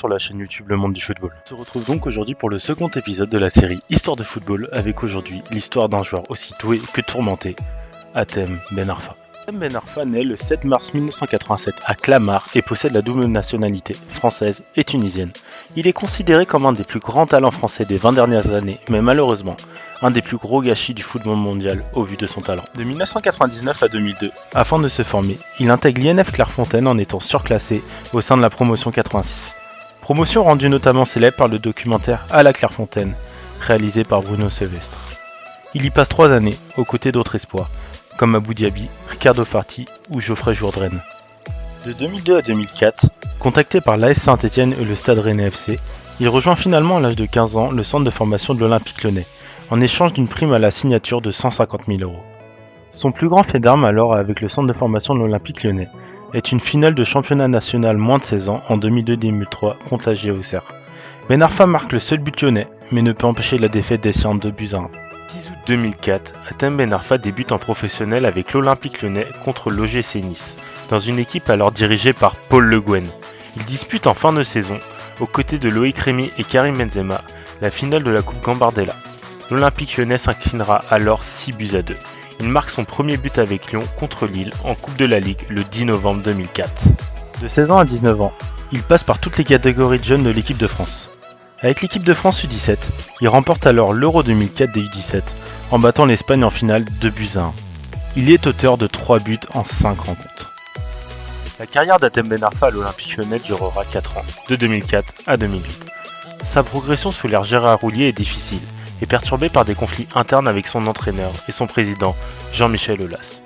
sur la chaîne YouTube Le Monde du Football. On se retrouve donc aujourd'hui pour le second épisode de la série Histoire de football avec aujourd'hui l'histoire d'un joueur aussi doué que tourmenté, Hatem Ben Arfa. Hatem Ben Arfa naît le 7 mars 1987 à Clamart et possède la double nationalité française et tunisienne. Il est considéré comme un des plus grands talents français des 20 dernières années, mais malheureusement, un des plus gros gâchis du football mondial au vu de son talent. De 1999 à 2002, afin de se former, il intègre l'INF Clairefontaine en étant surclassé au sein de la promotion 86. Promotion rendue notamment célèbre par le documentaire À la Clairefontaine, réalisé par Bruno Sylvestre. Il y passe 3 années, aux côtés d'autres espoirs, comme Abou Diaby, Ricardo Farti ou Geoffrey Jourdraine. De 2002 à 2004, contacté par l'AS Saint-Etienne et le Stade Rennais FC, il rejoint finalement à l'âge de 15 ans le centre de formation de l'Olympique Lyonnais, en échange d'une prime à la signature de 150 000 €. Son plus grand fait d'armes alors avec le centre de formation de l'Olympique Lyonnais est une finale de championnat national moins de 16 ans en 2002-2003 contre la GOCR. Ben Arfa marque le seul but lyonnais, mais ne peut empêcher la défaite des Siens 2-1. 6 août 2004, Hatem Ben Arfa débute en professionnel avec l'Olympique Lyonnais contre l'OGC Nice, dans une équipe alors dirigée par Paul Le Guen. Il dispute en fin de saison, aux côtés de Loïc Rémy et Karim Benzema, la finale de la Coupe Gambardella. L'Olympique Lyonnais s'inclinera alors 6-2. Il marque son premier but avec Lyon contre Lille en Coupe de la Ligue le 10 novembre 2004. De 16 ans à 19 ans, il passe par toutes les catégories de jeunes de l'équipe de France. Avec l'équipe de France U17, il remporte alors l'Euro 2004 des U17 en battant l'Espagne en finale 2-1. Il est auteur de 3 buts en 5 rencontres. La carrière d'Hatem Ben Arfa à l'Olympique Lyonnais durera 4 ans, de 2004 à 2008. Sa progression sous l'ère Gérard Houllier est difficile et perturbée par des conflits internes avec son entraîneur et son président, Jean-Michel Aulas.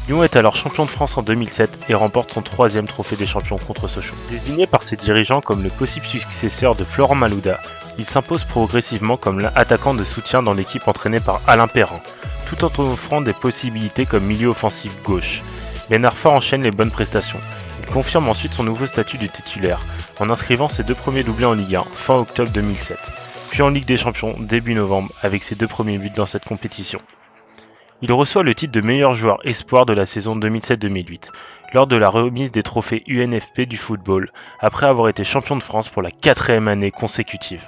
Lyon est alors champion de France en 2007 et remporte son 3e trophée des champions contre Sochaux. Désigné par ses dirigeants comme le possible successeur de Florent Malouda, il s'impose progressivement comme l'attaquant de soutien dans l'équipe entraînée par Alain Perrin, tout en offrant des possibilités comme milieu offensif gauche. Ben Arfa enchaîne les bonnes prestations. Il confirme ensuite son nouveau statut de titulaire, en inscrivant ses 2 premiers doublés en Ligue 1 fin octobre 2007, puis en Ligue des Champions début novembre avec ses 2 premiers buts dans cette compétition. Il reçoit le titre de meilleur joueur espoir de la saison 2007-2008, lors de la remise des trophées UNFP du football, après avoir été champion de France pour la 4e année consécutive.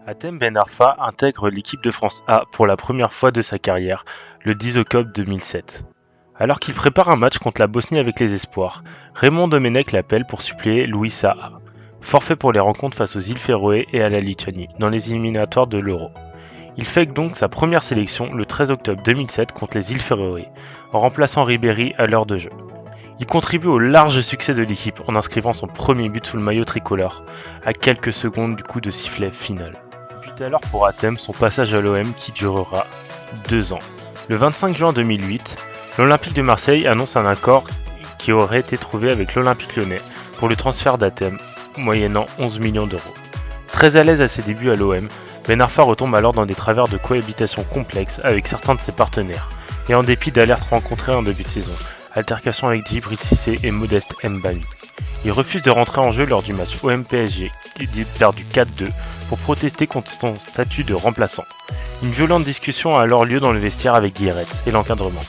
Hatem Ben Arfa intègre l'équipe de France A pour la première fois de sa carrière, le 10 octobre 2007. Alors qu'il prépare un match contre la Bosnie avec les espoirs, Raymond Domenech l'appelle pour suppléer Louis Saha, forfait pour les rencontres face aux îles Féroé et à la Lituanie, dans les éliminatoires de l'Euro. Il fait donc sa première sélection le 13 octobre 2007 contre les îles Féroé, en remplaçant Ribéry à l'heure de jeu. Il contribue au large succès de l'équipe en inscrivant son premier but sous le maillot tricolore, à quelques secondes du coup de sifflet final. Puis alors pour Hatem son passage à l'OM qui durera 2 ans. Le 25 juin 2008, l'Olympique de Marseille annonce un accord qui aurait été trouvé avec l'Olympique Lyonnais pour le transfert d'Hatem, moyennant 11 millions €. Très à l'aise à ses débuts à l'OM, Ben Arfa retombe alors dans des travers de cohabitation complexes avec certains de ses partenaires, et en dépit d'alertes rencontrées en début de saison, altercation avec Djibril Cissé et Modeste Mbami. Il refuse de rentrer en jeu lors du match OM-PSG, perdu 4-2, pour protester contre son statut de remplaçant. Une violente discussion a alors lieu dans le vestiaire avec Guillerette et l'encadrement.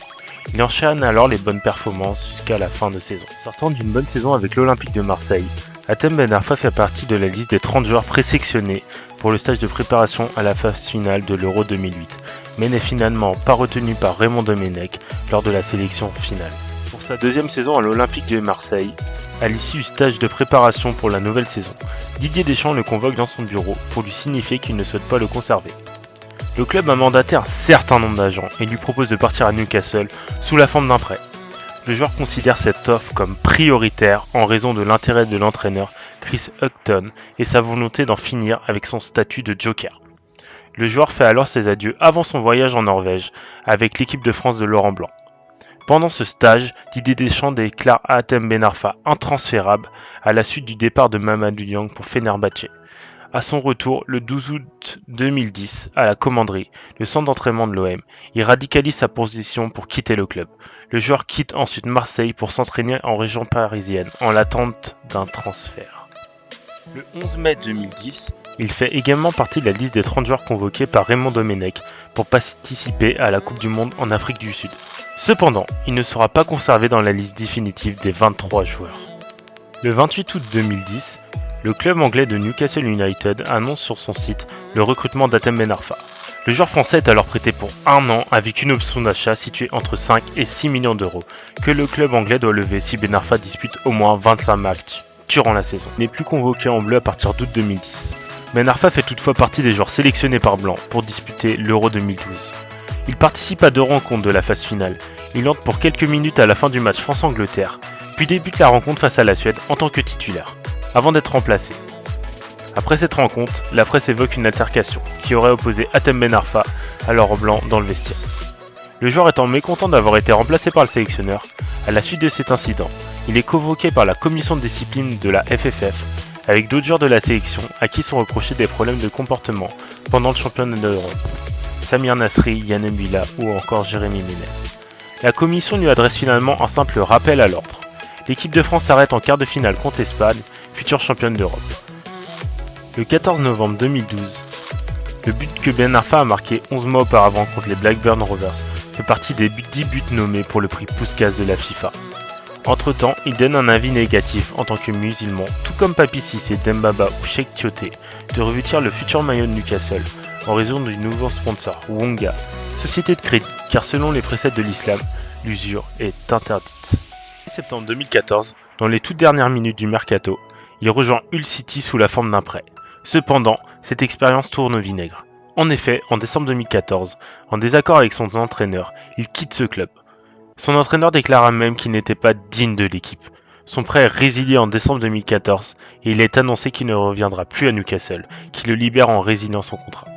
Il enchaîne alors les bonnes performances jusqu'à la fin de saison. Sortant d'une bonne saison avec l'Olympique de Marseille, Hatem Ben Arfa fait partie de la liste des 30 joueurs présélectionnés pour le stage de préparation à la phase finale de l'Euro 2008, mais n'est finalement pas retenu par Raymond Domenech lors de la sélection finale. Pour sa 2e saison à l'Olympique de Marseille, à l'issue du stage de préparation pour la nouvelle saison, Didier Deschamps le convoque dans son bureau pour lui signifier qu'il ne souhaite pas le conserver. Le club a mandaté un certain nombre d'agents et lui propose de partir à Newcastle sous la forme d'un prêt. Le joueur considère cette offre comme prioritaire en raison de l'intérêt de l'entraîneur Chris Hughton et sa volonté d'en finir avec son statut de joker. Le joueur fait alors ses adieux avant son voyage en Norvège avec l'équipe de France de Laurent Blanc. Pendant ce stage, Didier Deschamps déclare Hatem Ben Arfa intransférable à la suite du départ de Mamadou Niang pour Fenerbahçe. À son retour, le 12 août 2010, à la commanderie, le centre d'entraînement de l'OM, il radicalise sa position pour quitter le club. Le joueur quitte ensuite Marseille pour s'entraîner en région parisienne, en l'attente d'un transfert. Le 11 mai 2010, il fait également partie de la liste des 30 joueurs convoqués par Raymond Domenech pour participer à la Coupe du Monde en Afrique du Sud. Cependant, il ne sera pas conservé dans la liste définitive des 23 joueurs. Le 28 août 2010, Le club anglais de Newcastle United annonce sur son site le recrutement d'Hatem Ben Arfa. Le joueur français est alors prêté pour 1 an avec une option d'achat située entre 5 et 6 millions d'euros que le club anglais doit lever si Ben Arfa dispute au moins 25 matchs durant la saison. Il n'est plus convoqué en bleu à partir d'août 2010. Ben Arfa fait toutefois partie des joueurs sélectionnés par Blanc pour disputer l'Euro 2012. Il participe à 2 rencontres de la phase finale. Il entre pour quelques minutes à la fin du match France-Angleterre, puis débute la rencontre face à la Suède en tant que titulaire, avant d'être remplacé. Après cette rencontre, la presse évoque une altercation qui aurait opposé Hatem Ben Arfa à Laurent Blanc dans le vestiaire. Le joueur étant mécontent d'avoir été remplacé par le sélectionneur, à la suite de cet incident, il est convoqué par la commission de discipline de la FFF avec d'autres joueurs de la sélection à qui sont reprochés des problèmes de comportement pendant le championnat d'Europe. Samir Nasri, Yann M'Vila ou encore Jérémy Ménez. La commission lui adresse finalement un simple rappel à l'ordre. L'équipe de France s'arrête en quart de finale contre l'Espagne, future championne d'Europe. Le 14 novembre 2012, le but que Ben Arfa a marqué 11 mois auparavant contre les Blackburn Rovers fait partie des 10 buts nommés pour le prix Puskas de la FIFA. Entre-temps, il donne un avis négatif en tant que musulman, tout comme Papi Cissé, Dembaba ou Cheikh Tioté, de revêtir le futur maillot de Newcastle en raison du nouveau sponsor, Wonga, société de crédit, car selon les préceptes de l'islam, l'usure est interdite. En septembre 2014, dans les toutes dernières minutes du mercato, il rejoint Hull City sous la forme d'un prêt. Cependant, cette expérience tourne au vinaigre. En effet, en décembre 2014, en désaccord avec son entraîneur, il quitte ce club. Son entraîneur déclara même qu'il n'était pas digne de l'équipe. Son prêt est résilié en décembre 2014 et il est annoncé qu'il ne reviendra plus à Newcastle, qui le libère en résiliant son contrat.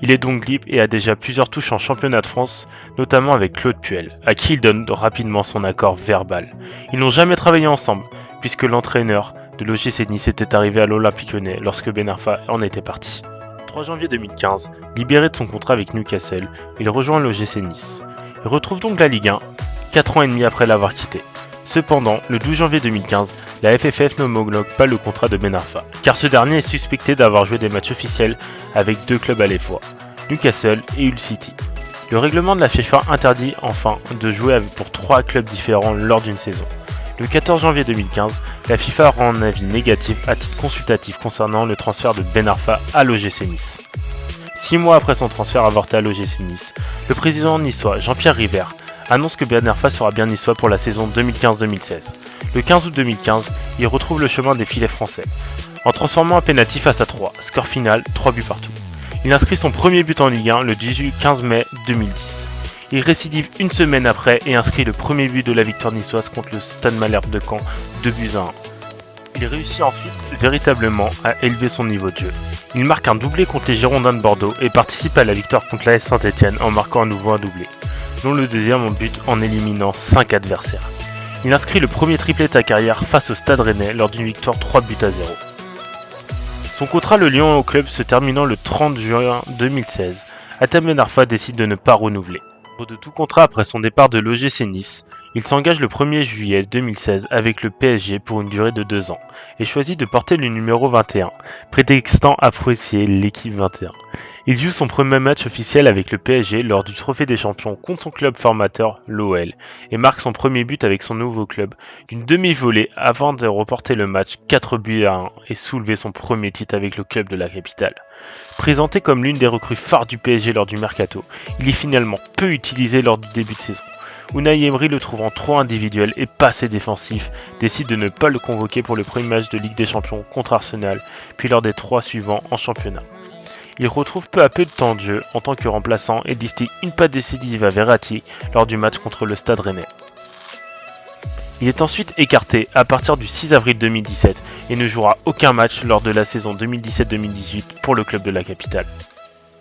Il est donc libre et a déjà plusieurs touches en championnat de France, notamment avec Claude Puel, à qui il donne rapidement son accord verbal. Ils n'ont jamais travaillé ensemble, puisque l'entraîneur de l'OGC Nice était arrivé à l'Olympique Lyonnais lorsque Ben Arfa en était parti. Le 3 janvier 2015, libéré de son contrat avec Newcastle, il rejoint l'OGC Nice. Il retrouve donc la Ligue 1, 4 ans et demi après l'avoir quitté. Cependant, le 12 janvier 2015, la FFF n'homologue pas le contrat de Ben Arfa, car ce dernier est suspecté d'avoir joué des matchs officiels avec 2 clubs à la fois, Newcastle et Hull City. Le règlement de la FIFA interdit enfin de jouer pour 3 clubs différents lors d'une saison. Le 14 janvier 2015, la FIFA rend un avis négatif à titre consultatif concernant le transfert de Ben Arfa à l'OGC Nice. 6 mois après son transfert avorté à l'OGC Nice, le président niçois Jean-Pierre Ribert annonce que Ben Arfa sera bien niçois pour la saison 2015-2016. Le 15 août 2015, il retrouve le chemin des filets français, en transformant un pénalty face à 3, score final 3 buts partout. Il inscrit son premier but en Ligue 1 le 15 mai 2010. Il récidive une semaine après et inscrit le premier but de la victoire niçoise contre le Stade Malherbe de Caen, 2-1. Il réussit ensuite véritablement à élever son niveau de jeu. Il marque un doublé contre les Girondins de Bordeaux et participe à la victoire contre l'AS Saint-Etienne en marquant à nouveau un doublé, dont le deuxième but en éliminant 5 adversaires. Il inscrit le premier triplé de sa carrière face au Stade Rennais lors d'une victoire 3-0. Son contrat le liant au club se terminant le 30 juin 2016, Hatem Ben Arfa décide de ne pas renouveler. De tout contrat après son départ de l'OGC Nice, il s'engage le 1er juillet 2016 avec le PSG pour une durée de 2 ans et choisit de porter le numéro 21, prétextant apprécier l'équipe 21. Il joue son premier match officiel avec le PSG lors du Trophée des Champions contre son club formateur, l'OL, et marque son premier but avec son nouveau club d'une demi-volée avant de reporter le match 4-1 et soulever son premier titre avec le club de la capitale. Présenté comme l'une des recrues phares du PSG lors du mercato, il est finalement peu utilisé lors du début de saison. Unai Emery le trouvant trop individuel et pas assez défensif, décide de ne pas le convoquer pour le premier match de Ligue des Champions contre Arsenal, puis lors des 3 suivants en championnat. Il retrouve peu à peu de temps de jeu en tant que remplaçant et distille une passe décisive à Verratti lors du match contre le Stade Rennais. Il est ensuite écarté à partir du 6 avril 2017 et ne jouera aucun match lors de la saison 2017-2018 pour le club de la capitale.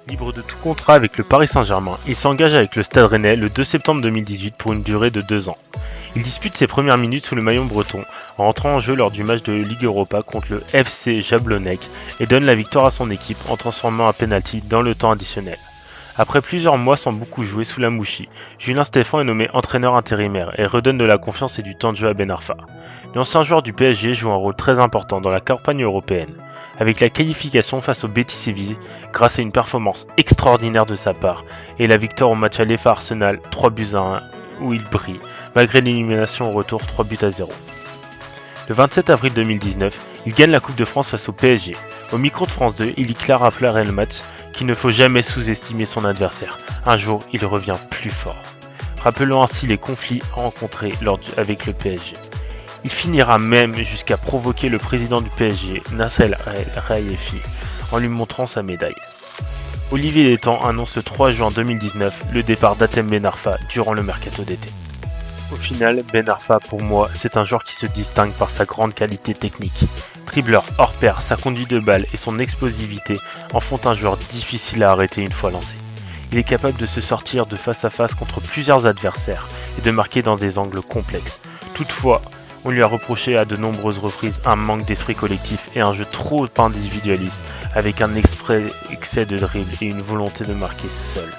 Libre de tout contrat avec le Paris Saint-Germain, il s'engage avec le Stade Rennais le 2 septembre 2018 pour une durée de 2 ans. Il dispute ses premières minutes sous le maillot breton en entrant en jeu lors du match de Ligue Europa contre le FC Jablonec et donne la victoire à son équipe en transformant un penalty dans le temps additionnel. Après plusieurs mois sans beaucoup jouer sous la mouchie, Julien Stéphan est nommé entraîneur intérimaire et redonne de la confiance et du temps de jeu à Ben Arfa. L'ancien joueur du PSG joue un rôle très important dans la campagne européenne, avec la qualification face au Betis Séville grâce à une performance extraordinaire de sa part et la victoire au match aller face à Arsenal 3-1 où il brille, malgré l'élimination au retour 3-0. Le 27 avril 2019, il gagne la Coupe de France face au PSG. Au micro de France 2, il déclare après le match qu'il ne faut jamais sous-estimer son adversaire. Un jour, il revient plus fort. Rappelant ainsi les conflits rencontrés avec le PSG. Il finira même jusqu'à provoquer le président du PSG, Nasser El-Khelaifi, en lui montrant sa médaille. Olivier Létang annonce le 3 juin 2019 le départ d'Hatem Ben Arfa durant le mercato d'été. Au final, Ben Arfa, pour moi, c'est un joueur qui se distingue par sa grande qualité technique. Dribbleur hors pair, sa conduite de balle et son explosivité en font un joueur difficile à arrêter une fois lancé. Il est capable de se sortir de face à face contre plusieurs adversaires et de marquer dans des angles complexes. Toutefois, on lui a reproché à de nombreuses reprises un manque d'esprit collectif et un jeu trop individualiste avec un excès de dribble et une volonté de marquer seul.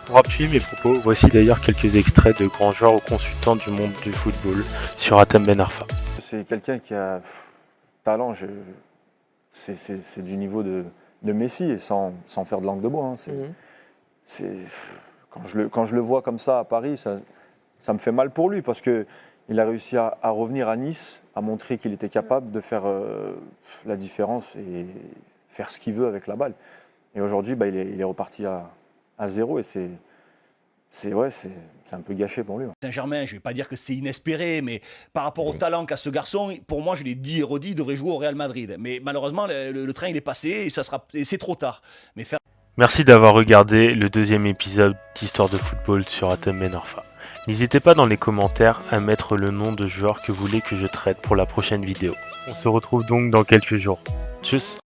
Pour appuyer mes propos, voici d'ailleurs quelques extraits de grands joueurs ou consultants du monde du football sur Hatem Ben Arfa. C'est quelqu'un qui a talent, c'est du niveau de Messi, et sans faire de langue de bois. Hein. Quand je le vois comme ça à Paris, ça me fait mal pour lui, parce qu'il a réussi à revenir à Nice, à montrer qu'il était capable de faire la différence et faire ce qu'il veut avec la balle. Et aujourd'hui, il est reparti à zéro, et c'est un peu gâché pour lui. Saint-Germain, je ne vais pas dire que c'est inespéré, mais par rapport au talent qu'a ce garçon, pour moi, je l'ai dit et redit, il devrait jouer au Real Madrid. Mais malheureusement, le train il est passé et c'est trop tard. Merci d'avoir regardé le deuxième épisode d'Histoire de football sur Hatem Ben Arfa. N'hésitez pas dans les commentaires à mettre le nom de joueur que vous voulez que je traite pour la prochaine vidéo. On se retrouve donc dans quelques jours. Tchuss!